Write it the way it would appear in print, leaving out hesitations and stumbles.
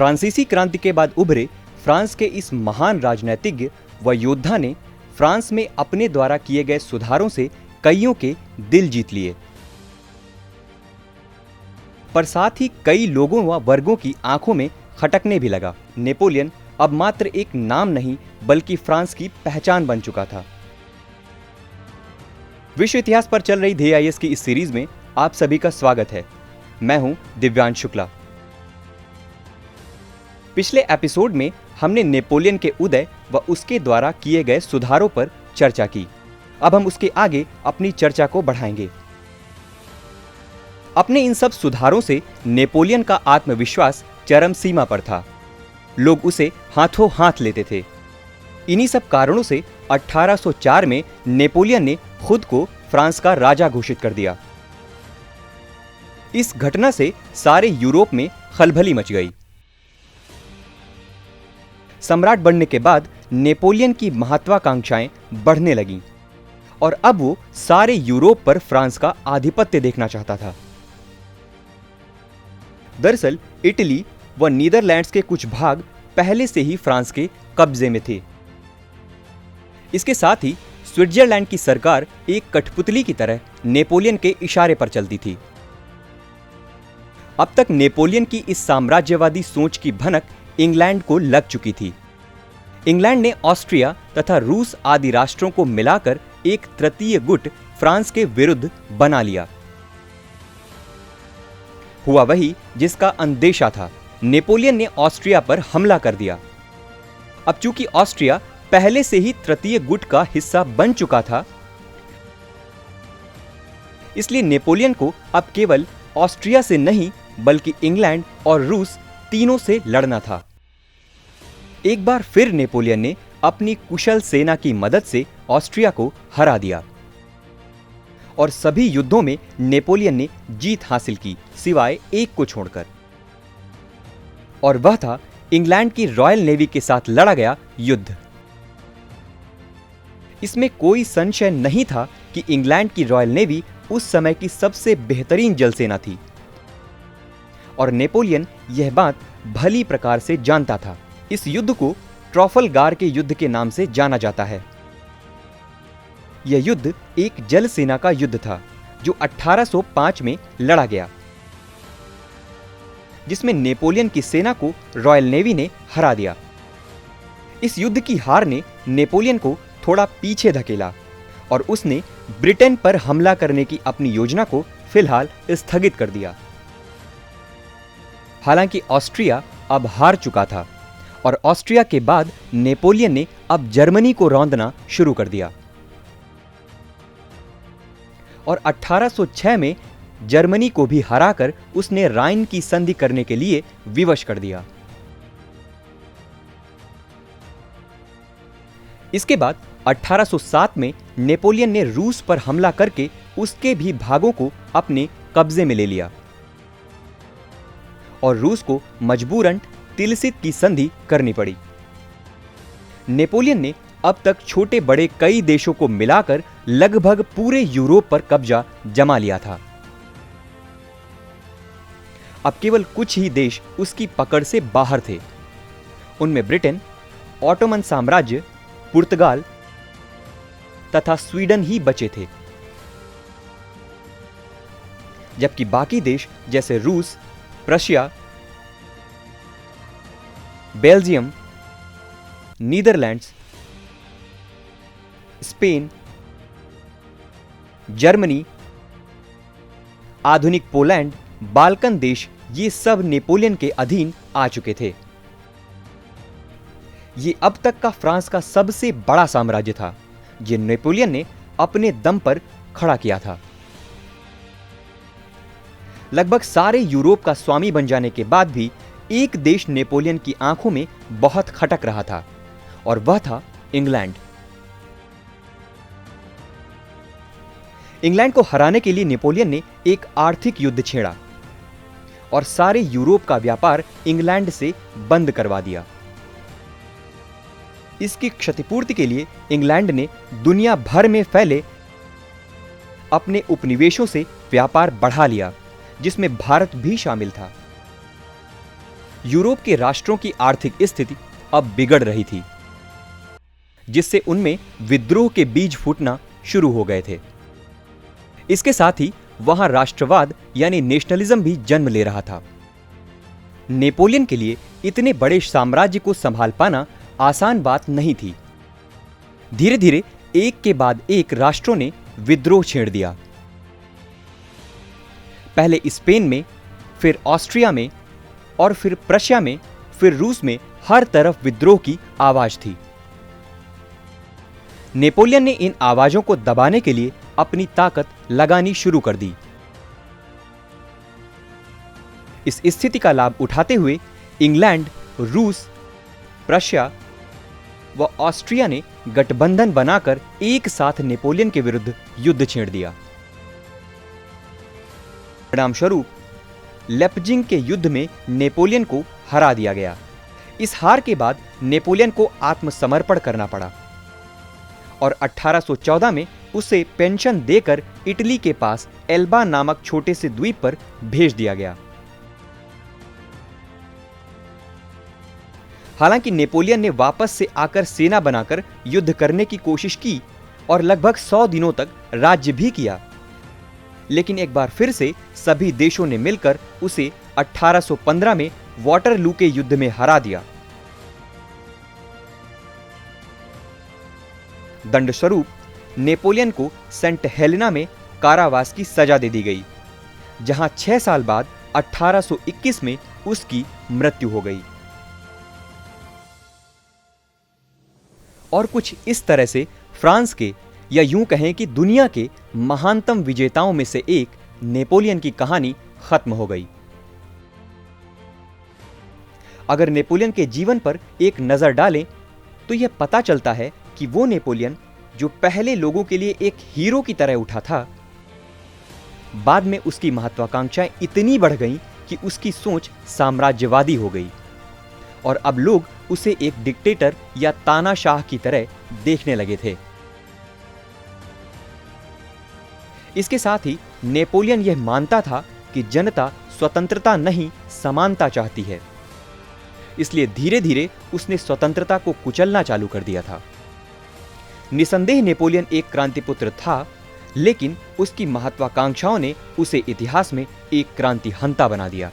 फ्रांसीसी क्रांति के बाद उभरे फ्रांस के इस महान राजनीतिज्ञ व योद्धा ने फ्रांस में अपने द्वारा किए गए सुधारों से कईयों के दिल जीत लिए, पर साथ ही कई लोगों व वर्गों की आंखों में खटकने भी लगा। नेपोलियन अब मात्र एक नाम नहीं बल्कि फ्रांस की पहचान बन चुका था। विश्व इतिहास पर चल रही DIS की इस सीरीज में आप सभी का स्वागत है। मैं हूं दिव्यांश शुक्ला। पिछले एपिसोड में हमने नेपोलियन के उदय व उसके द्वारा किए गए सुधारों पर चर्चा की। अब हम उसके आगे अपनी चर्चा को बढ़ाएंगे। अपने इन सब सुधारों से नेपोलियन का आत्मविश्वास चरम सीमा पर था। लोग उसे हाथों हाथ लेते थे। इन्हीं सब कारणों से 1804 में नेपोलियन ने खुद को फ्रांस का राजा घोषित कर दिया। इस घटना से सारे यूरोप में खलबली मच गई। सम्राट बनने के बाद नेपोलियन की महत्वाकांक्षाएं बढ़ने लगीं और अब वो सारे यूरोप पर फ्रांस का आधिपत्य देखना चाहता था। दरअसल इटली व नीदरलैंड्स के कुछ भाग पहले से ही फ्रांस के कब्जे में थे। इसके साथ ही स्विट्जरलैंड की सरकार एक कठपुतली की तरह नेपोलियन के इशारे पर चलती थी। अब तक नेपोलियन की इस साम्राज्यवादी सोच की भनक इंग्लैंड को लग चुकी थी। इंग्लैंड ने ऑस्ट्रिया तथा रूस आदि राष्ट्रों को मिलाकर एक तृतीय गुट फ्रांस के विरुद्ध बना लिया। हुआ वही जिसका अंदेशा था। नेपोलियन ने ऑस्ट्रिया पर हमला कर दिया। अब चूंकि ऑस्ट्रिया पहले से ही तृतीय गुट का हिस्सा बन चुका था, इसलिए नेपोलियन को अब केवल ऑस्ट्रिया से नहीं बल्कि इंग्लैंड और रूस तीनों से लड़ना था। एक बार फिर नेपोलियन ने अपनी कुशल सेना की मदद से ऑस्ट्रिया को हरा दिया और सभी युद्धों में नेपोलियन ने जीत हासिल की सिवाय एक को छोड़कर, और वह था इंग्लैंड की रॉयल नेवी के साथ लड़ा गया युद्ध। इसमें कोई संशय नहीं था कि इंग्लैंड की रॉयल नेवी उस समय की सबसे बेहतरीन जलसेना थी और नेपोलियन यह बात भली प्रकार से जानता था। इस युद्ध को ट्रफलगार के युद्ध के नाम से जाना जाता है। यह युद्ध एक जल सेना का युद्ध था जो 1805 में लड़ा गया, जिसमें नेपोलियन की सेना को रॉयल नेवी ने हरा दिया। इस युद्ध की हार ने नेपोलियन को थोड़ा पीछे धकेला और उसने ब्रिटेन पर हमला करने की अपनी योजना को फिलहाल स्थगित कर दिया। हालांकि ऑस्ट्रिया अब हार चुका था और ऑस्ट्रिया के बाद नेपोलियन ने अब जर्मनी को रौंदना शुरू कर दिया और 1806 में जर्मनी को भी हराकर उसने राइन की संधि करने के लिए विवश कर दिया। इसके बाद 1807 में नेपोलियन ने रूस पर हमला करके उसके भी भागों को अपने कब्जे में ले लिया और रूस को मजबूरन तिलसित की संधि करनी पड़ी। नेपोलियन ने अब तक छोटे बड़े कई देशों को मिलाकर लगभग पूरे यूरोप पर कब्जा जमा लिया था। अब केवल कुछ ही देश उसकी पकड़ से बाहर थे। उनमें ब्रिटेन, ऑटोमन साम्राज्य, पुर्तगाल तथा स्वीडन ही बचे थे, जबकि बाकी देश जैसे रूस, Prussia, Belgium, Netherlands, Spain, Germany, आधुनिक पोलैंड, बाल्कन देश, ये सब नेपोलियन के अधीन आ चुके थे। ये अब तक का फ्रांस का सबसे बड़ा साम्राज्य था जो नेपोलियन ने अपने दम पर खड़ा किया था। लगभग सारे यूरोप का स्वामी बन जाने के बाद भी एक देश नेपोलियन की आंखों में बहुत खटक रहा था और वह था इंग्लैंड। इंग्लैंड को हराने के लिए नेपोलियन ने एक आर्थिक युद्ध छेड़ा और सारे यूरोप का व्यापार इंग्लैंड से बंद करवा दिया। इसकी क्षतिपूर्ति के लिए इंग्लैंड ने दुनिया भर में फैले अपने उपनिवेशों से व्यापार बढ़ा लिया, जिसमें भारत भी शामिल था। यूरोप के राष्ट्रों की आर्थिक स्थिति अब बिगड़ रही थी, जिससे उनमें विद्रोह के बीज फूटना शुरू हो गए थे। इसके साथ ही वहां राष्ट्रवाद यानी नेशनलिज्म भी जन्म ले रहा था। नेपोलियन के लिए इतने बड़े साम्राज्य को संभाल पाना आसान बात नहीं थी। धीरे धीरे एक के बाद एक राष्ट्रों ने विद्रोह छेड़ दिया। पहले स्पेन में, फिर ऑस्ट्रिया में और फिर प्रशिया में, फिर रूस में हर तरफ विद्रोह की आवाज थी। नेपोलियन ने इन आवाजों को दबाने के लिए अपनी ताकत लगानी शुरू कर दी। इस स्थिति का लाभ उठाते हुए इंग्लैंड, रूस, प्रशिया व ऑस्ट्रिया ने गठबंधन बनाकर एक साथ नेपोलियन के विरुद्ध युद्ध छेड़ दिया। परिणामस्वरूप लेपजिंग के युद्ध में नेपोलियन को हरा दिया गया। इस हार के बाद नेपोलियन को आत्मसमर्पण करना पड़ा और 1814 में उसे पेंशन देकर इटली के पास एल्बा नामक छोटे से द्वीप पर भेज दिया गया। हालांकि नेपोलियन ने वापस से आकर सेना बनाकर युद्ध करने की कोशिश की और लगभग 100 दिनों तक राज्य भी किया, लेकिन एक बार फिर से सभी देशों ने मिलकर उसे 1815 में वाटरलू के युद्ध में हरा दिया। दंड स्वरूप नेपोलियन को सेंट हेलेना में कारावास की सजा दे दी गई, जहां 6 साल बाद 1821 में उसकी मृत्यु हो गई। और कुछ इस तरह से फ्रांस के, या यूं कहें कि दुनिया के महानतम विजेताओं में से एक नेपोलियन की कहानी खत्म हो गई। अगर नेपोलियन के जीवन पर एक नजर डालें तो यह पता चलता है कि वो नेपोलियन जो पहले लोगों के लिए एक हीरो की तरह उठा था, बाद में उसकी महत्वाकांक्षाएं इतनी बढ़ गईं कि उसकी सोच साम्राज्यवादी हो गई और अब लोग उसे एक डिक्टेटर या तानाशाह की तरह देखने लगे थे। इसके साथ ही नेपोलियन यह मानता था कि जनता स्वतंत्रता नहीं, समानता चाहती है। इसलिए धीरे धीरे उसने स्वतंत्रता को कुचलना चालू कर दिया था। निसंदेह नेपोलियन एक क्रांतिपुत्र था, लेकिन उसकी महत्वाकांक्षाओं ने उसे इतिहास में एक क्रांतिहंता बना दिया।